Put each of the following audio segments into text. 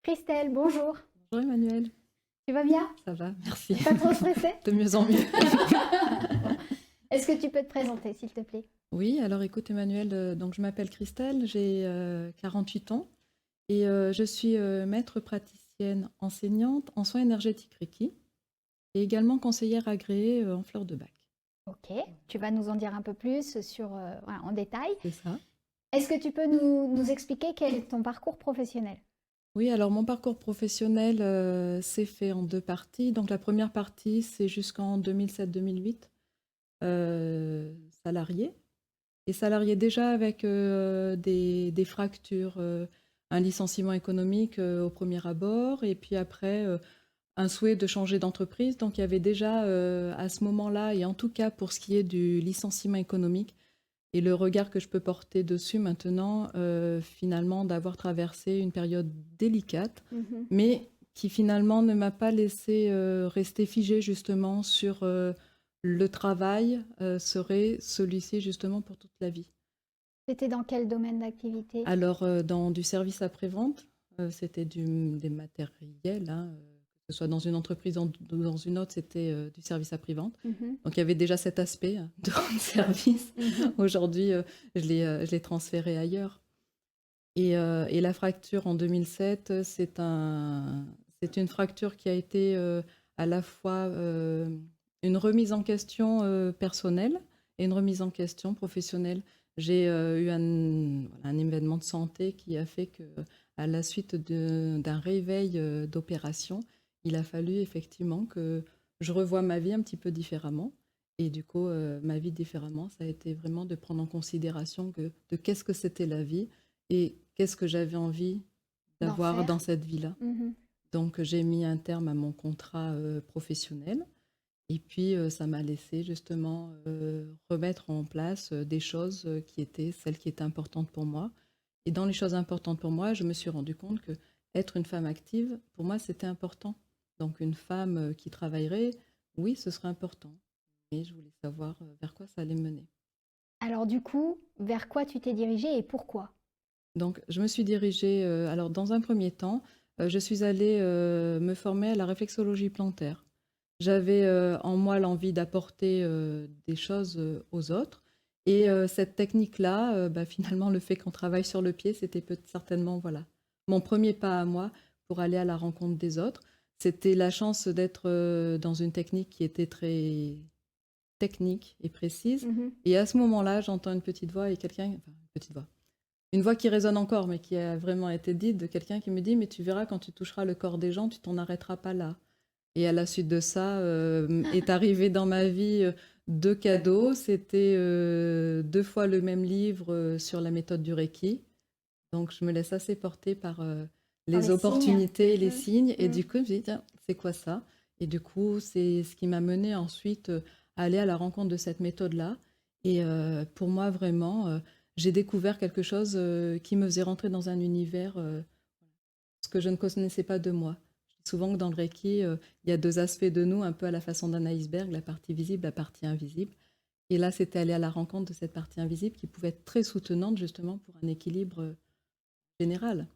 Christelle, bonjour. Bonjour Emmanuel, Tu vas bien? ça va, merci. Pas trop stressée? De mieux en mieux. Bon. Est-ce que tu peux te présenter, s'il te plaît? Oui, alors écoute Emmanuel, donc je m'appelle Christelle, j'ai 48 ans et je suis maître praticienne enseignante en soins énergétiques Reiki et également conseillère agréée en fleurs de bac. Ok, tu vas nous en dire un peu plus voilà, en détail. C'est ça. Est-ce que tu peux nous expliquer quel est ton parcours professionnel? Oui, alors mon parcours professionnel s'est fait en deux parties. Donc la première partie, c'est jusqu'en 2007-2008, salarié. Et salarié déjà avec des fractures, un licenciement économique au premier abord, et puis après un souhait de changer d'entreprise. Donc il y avait déjà à ce moment-là, et en tout cas pour ce qui est du licenciement économique, et le regard que je peux porter dessus maintenant, finalement d'avoir traversé une période délicate, Mhm. mais qui finalement ne m'a pas laissé rester figée justement sur le travail serait celui-ci justement pour toute la vie. C'était dans quel domaine d'activité? Alors, dans du service après-vente, c'était des matériels, hein, que ce soit dans une entreprise ou dans une autre, c'était du service après-vente. Mhm. Donc, il y avait déjà cet aspect hein, de rendre service. Mhm. Aujourd'hui, je l'ai transféré ailleurs. Et la fracture en 2007, c'est une fracture qui a été à la fois une remise en question personnelle et une remise en question professionnelle. J'ai eu voilà, un événement de santé qui a fait que, à la suite d'un réveil d'opération, il a fallu effectivement que je revoie ma vie un petit peu différemment. Et du coup, ma vie différemment, ça a été vraiment de prendre en considération de qu'est-ce que c'était la vie et qu'est-ce que j'avais envie D'en d'avoir dans faire? cette vie-là. Mhm. Donc j'ai mis un terme à mon contrat professionnel et puis ça m'a laissé justement remettre en place des choses qui étaient celles qui étaient importantes pour moi. Et dans les choses importantes pour moi, je me suis rendu compte que être une femme active, pour moi, c'était important. Donc une femme qui travaillerait, oui, ce serait important. Mais je voulais savoir vers quoi ça allait mener. Alors du coup, vers quoi tu t'es dirigée et pourquoi? Donc, je me suis dirigée, alors dans un premier temps, je suis allée me former à la réflexologie plantaire. J'avais en moi l'envie d'apporter des choses aux autres. Et cette technique-là, bah, finalement, le fait qu'on travaille sur le pied, c'était certainement voilà, mon premier pas à moi pour aller à la rencontre des autres. C'était la chance d'être dans une technique qui était très technique et précise. Mhm. Et à ce moment-là, j'entends une petite voix et quelqu'un, enfin, une petite voix, une voix qui résonne encore, mais qui a vraiment été dite, de quelqu'un qui me dit, mais tu verras, quand tu toucheras le corps des gens, tu t'en arrêteras pas là. Et à la suite de ça, est arrivé dans ma vie deux cadeaux. C'était deux fois le même livre sur la méthode du Reiki. Donc je me laisse assez porter par Par les les signes? opportunités, les Mhm. signes. Et Mhm. du coup, je me suis dit, tiens, c'est quoi ça? Et du coup, c'est ce qui m'a mené ensuite à aller à la rencontre de cette méthode-là. Et pour moi, vraiment, j'ai découvert quelque chose qui me faisait rentrer dans un univers ce que je ne connaissais pas de moi. Je dis souvent que dans le Reiki, il y a deux aspects de nous, un peu à la façon d'un iceberg, la partie visible, la partie invisible. Et là, c'était aller à la rencontre de cette partie invisible qui pouvait être très soutenante justement pour un équilibre général.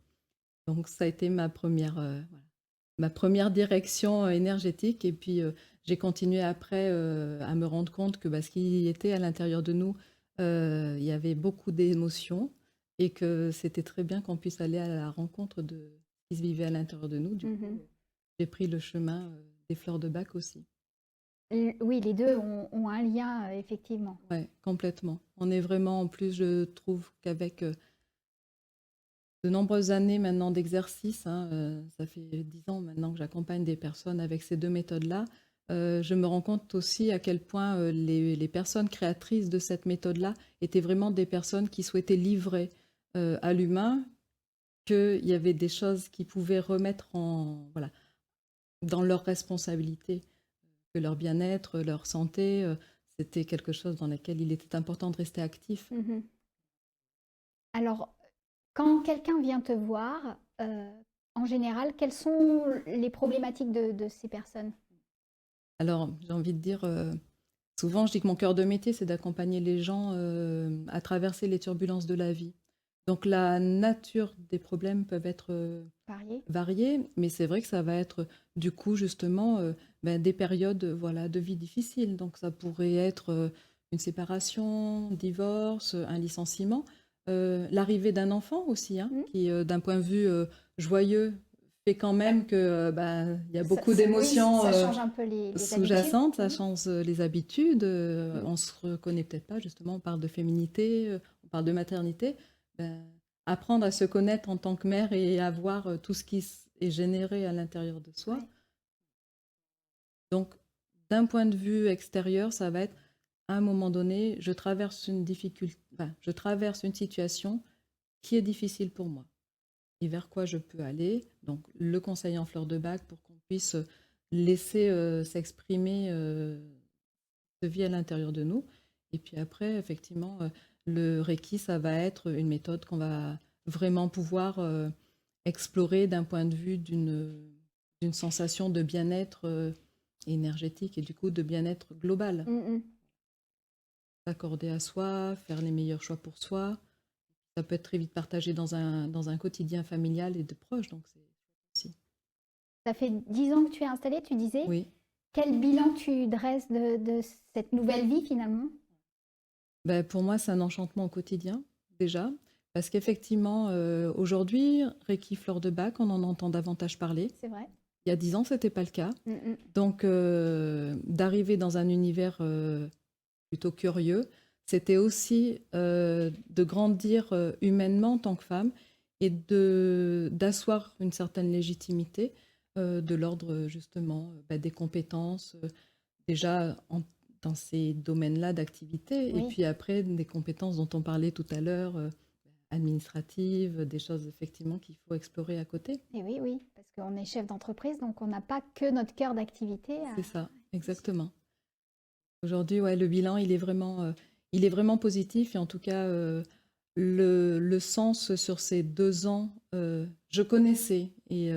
Donc ça a été voilà, ma première direction énergétique. Et puis j'ai continué après à me rendre compte que bah, ce qui était à l'intérieur de nous, il y avait beaucoup d'émotions et que c'était très bien qu'on puisse aller à la rencontre de ce qui se vivait à l'intérieur de nous. Du coup, Mhm. j'ai pris le chemin des fleurs de bac aussi. Oui, les deux ont un lien, effectivement. Ouais, complètement. On est vraiment, en plus, je trouve qu'avec de nombreuses années maintenant d'exercice, hein, ça fait 10 ans maintenant que j'accompagne des personnes avec ces deux méthodes-là. Je me rends compte aussi à quel point les personnes créatrices de cette méthode-là étaient vraiment des personnes qui souhaitaient livrer à l'humain qu'il y avait des choses qui pouvaient remettre voilà, dans leur responsabilité, que leur bien-être, leur santé, c'était quelque chose dans lequel il était important de rester actif. Mhm. Alors, quand quelqu'un vient te voir, en général, quelles sont les problématiques de ces personnes? Alors, j'ai envie de dire, souvent, je dis que mon cœur de métier, c'est d'accompagner les gens à traverser les turbulences de la vie. Donc la nature des problèmes peuvent être Varié. variées, mais c'est vrai que ça va être du coup justement des périodes voilà, de vie difficiles. Donc ça pourrait être une séparation, un divorce, un licenciement, l'arrivée d'un enfant aussi, hein, Mmh. qui d'un point de vue joyeux fait quand même que il y a beaucoup Oui, d'émotions ça change un peu les habitudes. sous-jacentes, ça Mmh. change les habitudes. Mmh. On se reconnaît peut-être pas justement, on parle de féminité, on parle de maternité. Ben, apprendre à se connaître en tant que mère et à voir tout ce qui est généré à l'intérieur de soi. Ouais. Donc, d'un point de vue extérieur, ça va être à un moment donné, je traverse une difficulté, enfin, je traverse une situation qui est difficile pour moi et vers quoi je peux aller. Donc, le conseil en fleur de bac pour qu'on puisse laisser s'exprimer ce vie à l'intérieur de nous. Et puis après, effectivement, le Reiki, ça va être une méthode qu'on va vraiment pouvoir explorer d'un point de vue d'une sensation de bien-être énergétique et du coup de bien-être global. Mmh mh. S'accorder à soi, faire les meilleurs choix pour soi. Ça peut être très vite partagé dans un quotidien familial et de proches, donc c'est aussi. Ça fait 10 ans que tu es installée, tu disais. Oui. Quel bilan tu dresses de cette nouvelle vie finalement? Ben, pour moi, c'est un enchantement au quotidien, déjà, parce qu'effectivement, aujourd'hui, Reiki Fleur de Bac, on en entend davantage parler. C'est vrai. Il y a 10 ans, ce n'était pas le cas. Mmh mh. Donc, d'arriver dans un univers plutôt curieux, c'était aussi de grandir humainement en tant que femme et d'asseoir une certaine légitimité de l'ordre justement des compétences, déjà dans ces domaines-là d'activité, et Oui. puis après des compétences dont on parlait tout à l'heure, administratives, des choses effectivement qu'il faut explorer à côté. Et oui, oui, parce qu'on est chef d'entreprise, donc on n'a pas que notre cœur d'activité à C'est ça, bien sûr. exactement. Aujourd'hui, ouais, le bilan, il est vraiment positif et en tout cas, le sens sur ces 2 ans, je connaissais et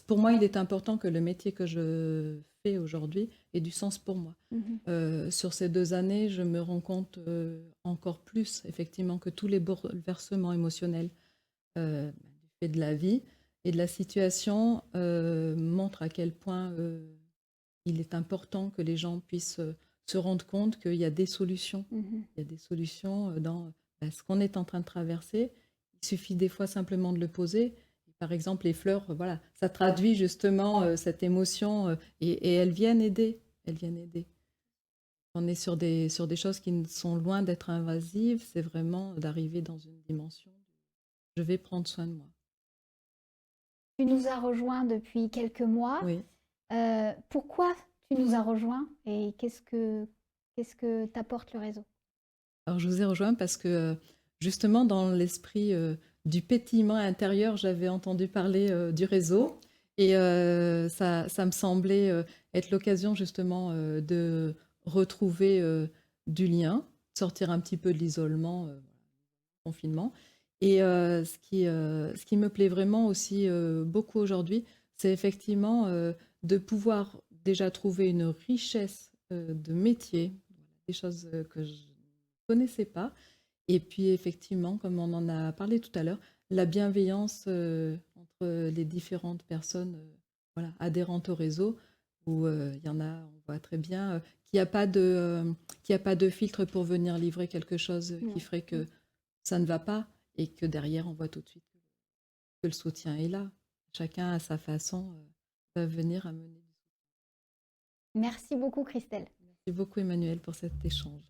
pour moi, il est important que le métier que je fais aujourd'hui ait du sens pour moi. Mmh mh. Sur ces 2 années, je me rends compte encore plus, effectivement, que tous les bouleversements émotionnels du fait de la vie et de la situation montrent à quel point il est important que les gens puissent se rendre compte qu'il y a des solutions. Mmh. Il y a des solutions dans ce qu'on est en train de traverser. Il suffit des fois simplement de le poser. Par exemple, les fleurs, voilà, ça traduit justement cette émotion et elles viennent aider. Elles viennent aider. On est sur des choses qui sont loin d'être invasives. C'est vraiment d'arriver dans une dimension. Je vais prendre soin de moi. Tu nous as rejoints depuis quelques mois. Oui. Pourquoi tu nous as rejoints et qu'est-ce que t'apporte le réseau? Alors, je vous ai rejoint parce que, justement, dans l'esprit, du pétillement intérieur, j'avais entendu parler, du réseau et ça me semblait, être l'occasion justement, de retrouver, du lien, sortir un petit peu de l'isolement, confinement et ce qui me plaît vraiment aussi, beaucoup aujourd'hui, c'est effectivement, de pouvoir déjà trouver une richesse, de métiers, des choses, que je connaissais pas. Et puis effectivement, comme on en a parlé tout à l'heure, la bienveillance entre les différentes personnes voilà, adhérentes au réseau, où il y en a, on voit très bien, qu'il n'y a pas qu'il y a pas de filtre pour venir livrer quelque chose qui Non. ferait que ça ne va pas et que derrière, on voit tout de suite que le soutien est là. Chacun à sa façon va venir amener. Merci beaucoup Christelle. Merci beaucoup Emmanuel pour cet échange.